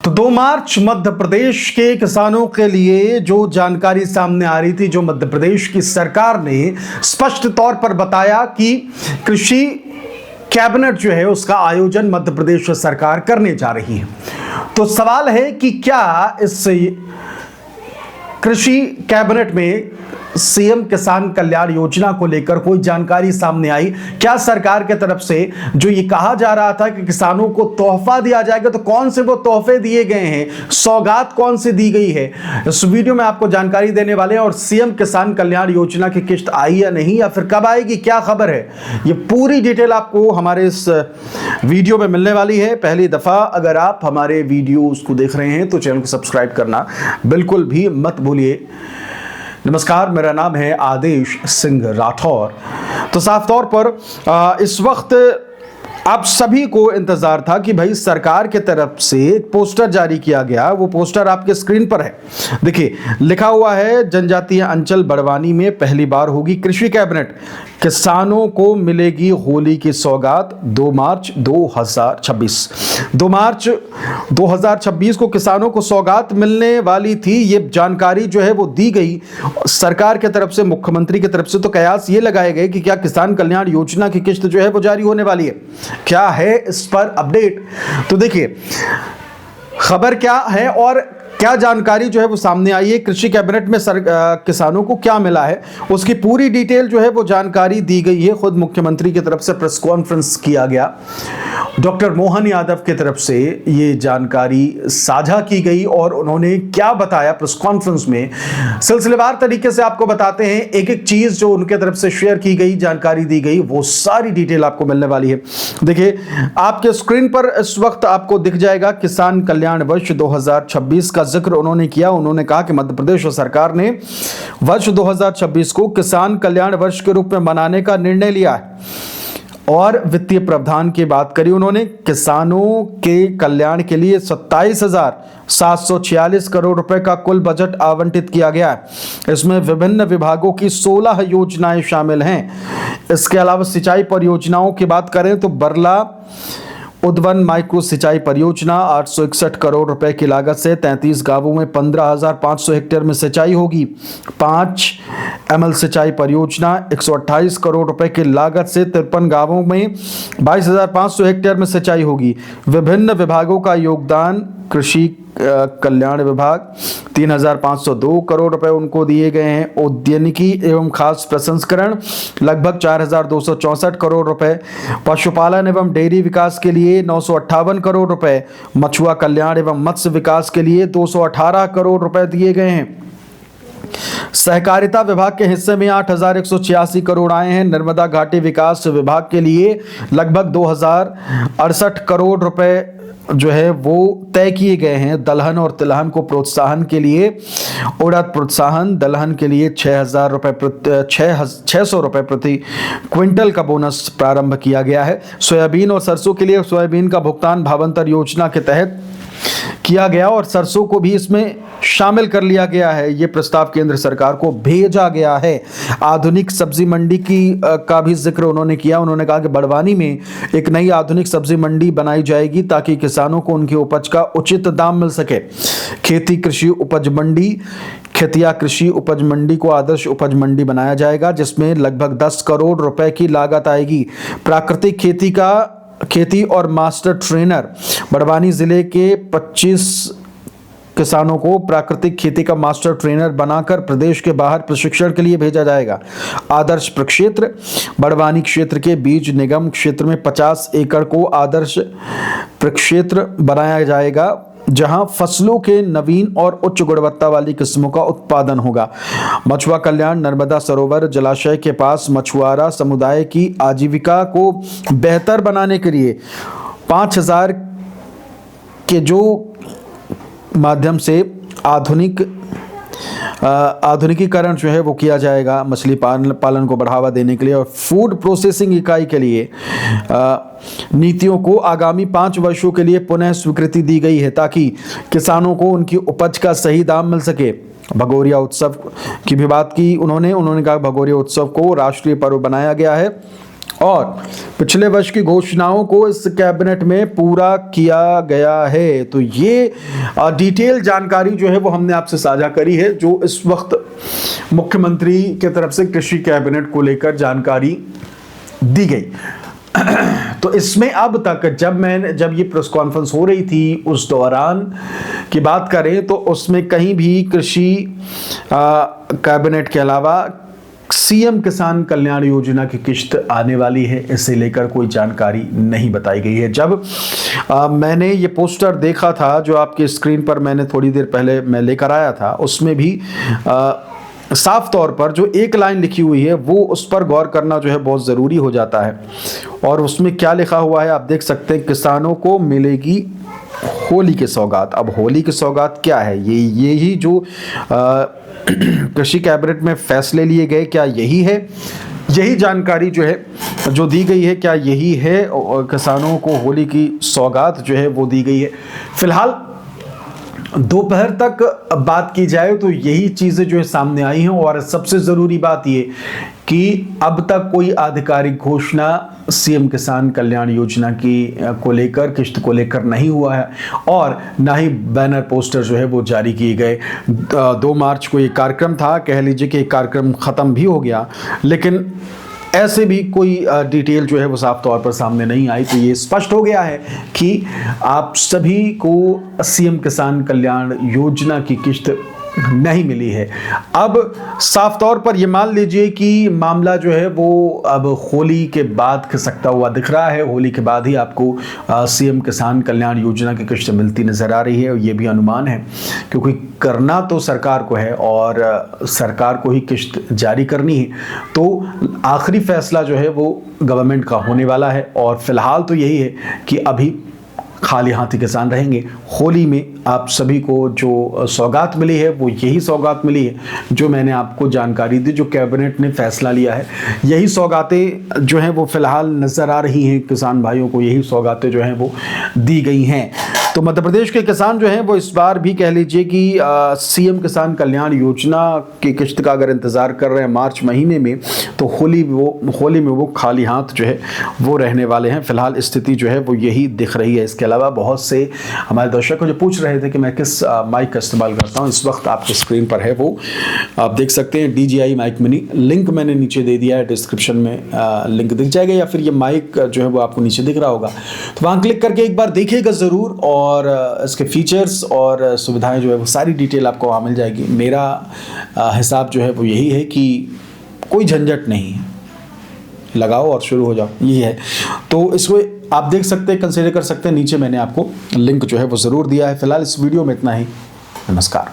तो 2 मार्च मध्य प्रदेश के किसानों के लिए जो जानकारी सामने आ रही थी, जो मध्य प्रदेश की सरकार ने स्पष्ट तौर पर बताया कि कृषि कैबिनेट जो है उसका आयोजन मध्य प्रदेश सरकार करने जा रही है। तो सवाल है कि क्या इस कृषि कैबिनेट में सीएम किसान कल्याण योजना को लेकर कोई जानकारी सामने आई? क्या सरकार के तरफ से जो ये कहा जा रहा था कि किसानों को तोहफा दिया जाएगा, तो कौन से वो तोहफे दिए गए हैं, सौगात कौन सी दी गई है, इस वीडियो में आपको जानकारी देने वाले हैं। और सीएम किसान कल्याण योजना की किस्त आई या नहीं, या फिर कब आएगी, क्या खबर है, ये पूरी डिटेल आपको हमारे इस वीडियो में मिलने वाली है। पहली दफा अगर आप हमारे वीडियोस को देख रहे हैं तो चैनल को सब्सक्राइब करना बिल्कुल भी मत भूलिए। नमस्कार, मेरा नाम है आदेश सिंह राठौर। तो साफ तौर पर इस वक्त आप सभी को इंतजार था कि भाई सरकार के तरफ से एक पोस्टर जारी किया गया। वो पोस्टर आपके स्क्रीन पर है, देखिए लिखा हुआ है, जनजातीय अंचल बड़वानी में पहली बार होगी कृषि कैबिनेट, किसानों को मिलेगी होली की सौगात। 2 मार्च 2026 2 मार्च 2026 को किसानों को सौगात मिलने वाली थी। ये जानकारी जो है वो दी गई सरकार के तरफ से, मुख्यमंत्री की तरफ से। तो कयास ये लगाए गए कि क्या किसान कल्याण योजना की किस्त जो है वो जारी होने वाली है। क्या है इस पर अपडेट, तो देखिए खबर क्या है और क्या जानकारी जो है वो सामने आई है। कृषि कैबिनेट में किसानों को क्या मिला है, उसकी पूरी डिटेल जो है वो जानकारी दी गई है। खुद मुख्यमंत्री की तरफ से प्रेस कॉन्फ्रेंस किया गया, डॉक्टर मोहन यादव की तरफ से ये जानकारी साझा की गई और उन्होंने क्या बताया प्रेस कॉन्फ्रेंस में, सिलसिलेवार तरीके से आपको बताते हैं। एक एक चीज जो उनके तरफ से शेयर की गई, जानकारी दी गई, वो सारी डिटेल आपको मिलने वाली है। देखिए आपके स्क्रीन पर इस वक्त आपको दिख जाएगा किसान कल्याण वर्ष 2026 का जिक्र उन्होंने किया। उन्होंने कहा कि मध्य प्रदेश सरकार ने वर्ष 2026 को किसान कल्याण वर्ष के रूप में मनाने का निर्णय लिया है और वित्तीय प्रावधान की बात करी उन्होंने। किसानों के कल्याण के लिए 27,746 करोड़ रुपए का कुल बजट आवंटित किया गया है। इसमें विभिन्न विभागों की 16 योजनाएं शामिल हैं। इसके अलावा सिंचाई परियोजनाओं की बात करें तो बरला उद्वन माइक्रो सिंचाई परियोजना 861 करोड़ रुपए की लागत से 33 गांवों में 15,500 हेक्टेयर में सिंचाई होगी। 5 ML सिंचाई परियोजना 128 करोड़ रुपए की लागत से 53 गांवों में 22,500 हेक्टेयर में सिंचाई होगी। विभिन्न विभागों का योगदान, कृषि कल्याण विभाग 3,502 करोड़ रुपए उनको दिए गए हैं। उद्यानिकी एवं खास प्रसंस्करण लगभग 4,264 करोड़ रुपए। पशुपालन एवं डेयरी विकास के लिए 958 करोड़ रुपए। मछुआ कल्याण एवं मत्स्य विकास के लिए 218 करोड़ रुपए दिए गए हैं। सहकारिता विभाग के हिस्से में 8,186 करोड़ आए हैं। नर्मदा घाटी विकास विभाग के लिए लगभग 2,068 करोड़ रुपए जो है वो तय किए गए हैं। दलहन और तिलहन को प्रोत्साहन के लिए उड़द प्रोत्साहन दलहन के लिए 6,000 रुपए 600 रुपए प्रति क्विंटल का बोनस प्रारंभ किया गया है। सोयाबीन और सरसों के लिए सोयाबीन का भुगतान भावांतर योजना के तहत किया गया और सरसों को भी इसमें शामिल कर लिया गया है। ये प्रस्ताव केंद्र सरकार को भेजा गया है। आधुनिक सब्जी मंडी का भी जिक्र उन्होंने किया। उन्होंने कहा कि बड़वानी में एक नई आधुनिक सब्जी मंडी बनाई जाएगी ताकि किसानों को उनकी उपज का उचित दाम मिल सके। खेती कृषि उपज मंडी, खेतिया कृषि उपज मंडी को आदर्श उपज मंडी बनाया जाएगा, जिसमें लगभग 10 करोड़ रुपए की लागत आएगी। प्राकृतिक खेती और मास्टर ट्रेनर, बड़वानी जिले के 25 किसानों को प्राकृतिक खेती का मास्टर ट्रेनर बनाकर प्रदेश के बाहर प्रशिक्षण के लिए भेजा जाएगा। आदर्श प्रक्षेत्र, बड़वानी क्षेत्र के बीज निगम क्षेत्र में 50 एकड़ को आदर्श प्रक्षेत्र बनाया जाएगा, जहां फसलों के नवीन और उच्च गुणवत्ता वाली किस्मों का उत्पादन होगा। मछुआ कल्याण, नर्मदा सरोवर जलाशय के पास मछुआरा समुदाय की आजीविका को बेहतर बनाने के लिए 5,000 के जो माध्यम से आधुनिकीकरण जो है वो किया जाएगा। मछली पालन को बढ़ावा देने के लिए और फूड प्रोसेसिंग इकाई के लिए नीतियों को आगामी 5 वर्षों के लिए पुनः स्वीकृति दी गई है ताकि किसानों को उनकी उपज का सही दाम मिल सके। भगोरिया उत्सव की भी बात की उन्होंने कहा भगोरिया उत्सव को राष्ट्रीय पर्व बनाया गया है और पिछले वर्ष की घोषणाओं को इस कैबिनेट में पूरा किया गया है। तो ये डिटेल जानकारी जो है वो हमने आपसे साझा करी है, जो इस वक्त मुख्यमंत्री के तरफ से कृषि कैबिनेट को लेकर जानकारी दी गई। तो इसमें अब तक जब ये प्रेस कॉन्फ्रेंस हो रही थी उस दौरान की बात करें तो उसमें कहीं भी कृषि कैबिनेट के अलावा सीएम किसान कल्याण योजना की किश्त आने वाली है, इसे लेकर कोई जानकारी नहीं बताई गई है। जब मैंने ये पोस्टर देखा था जो आपके स्क्रीन पर मैंने थोड़ी देर पहले मैं लेकर आया था, उसमें भी साफ तौर पर जो एक लाइन लिखी हुई है वो उस पर गौर करना जो है बहुत ज़रूरी हो जाता है। और उसमें क्या लिखा हुआ है आप देख सकते हैं, किसानों को मिलेगी होली की सौगात। अब होली की सौगात क्या है, यही जो कृषि कैबिनेट में फैसले लिए गए, क्या यही है? यही जानकारी जो है जो दी गई है, क्या यही है? और किसानों को होली की सौगात जो है वो दी गई है। फिलहाल दोपहर तक बात की जाए तो यही चीज़ें जो है सामने आई हैं। और सबसे ज़रूरी बात ये कि अब तक कोई आधिकारिक घोषणा सीएम किसान कल्याण योजना की को लेकर, किश्त को लेकर नहीं हुआ है और ना ही बैनर पोस्टर जो है वो जारी किए गए। 2 मार्च को ये कार्यक्रम था, कह लीजिए कि कार्यक्रम ख़त्म भी हो गया, लेकिन ऐसे भी कोई डिटेल जो है वो साफ तौर पर सामने नहीं आई। तो ये स्पष्ट हो गया है कि आप सभी को सीएम किसान कल्याण योजना की किश्त नहीं मिली है। अब साफ तौर पर ये मान लीजिए कि मामला जो है वो अब होली के बाद खिसकता हुआ दिख रहा है। होली के बाद ही आपको सीएम किसान कल्याण योजना की किश्त मिलती नजर आ रही है। और ये भी अनुमान है क्योंकि करना तो सरकार को है और सरकार को ही किश्त जारी करनी है, तो आखिरी फैसला जो है वो गवर्नमेंट का होने वाला है। और फिलहाल तो यही है कि अभी खाली हाथी किसान रहेंगे। होली में आप सभी को जो सौगात मिली है वो यही सौगात मिली है जो मैंने आपको जानकारी दी, जो कैबिनेट ने फैसला लिया है। यही सौगातें जो हैं वो फिलहाल नज़र आ रही हैं किसान भाइयों को, यही सौगातें जो हैं वो दी गई हैं। तो मध्य प्रदेश के किसान जो हैं वो इस बार भी कह लीजिए कि सीएम किसान कल्याण योजना की किश्त का अगर इंतज़ार कर रहे हैं मार्च महीने में, तो होली में वो खाली हाथ जो है वो रहने वाले हैं। फिलहाल स्थिति जो है वो यही दिख रही है। इसके अलावा बहुत से हमारे दर्शक जो पूछ रहे थे कि मैं किस माइक का इस्तेमाल करता हूं, इस वक्त आपके स्क्रीन पर है वो आप देख सकते हैं DJI माइक मिनी। लिंक मैंने नीचे दे दिया है, डिस्क्रिप्शन में लिंक दिख जाएगा, या फिर ये माइक जो है वो आपको नीचे दिख रहा होगा, तो वहाँ क्लिक करके एक बार देखिएगा ज़रूर। और इसके फीचर्स और सुविधाएं जो है वो सारी डिटेल आपको वहाँ मिल जाएगी। मेरा हिसाब जो है वो यही है कि कोई झंझट नहीं है, लगाओ और शुरू हो जाओ, ये है। तो इसको आप देख सकते हैं, कंसीडर कर सकते हैं। नीचे मैंने आपको लिंक जो है वो ज़रूर दिया है। फिलहाल इस वीडियो में इतना ही। नमस्कार।